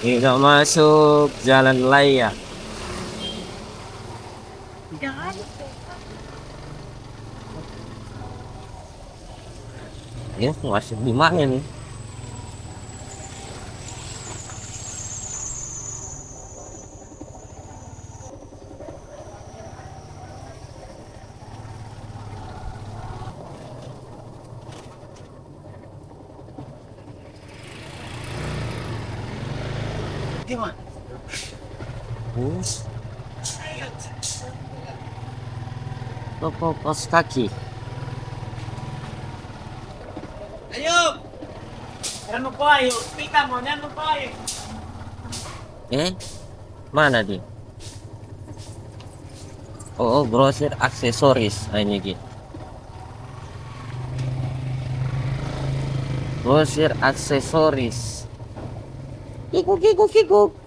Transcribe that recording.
Nggak masuk jalan raya. Ya, masuk di mana nih? Bus, toko kos kaki. Ayo, ano po ayo? Pita mo, ano po ayo? Eh, mana dia? Oh, grosir aksesoris. Ah, ini gitu. Grosir aksesoris. Kikuk, kikuk, kikuk.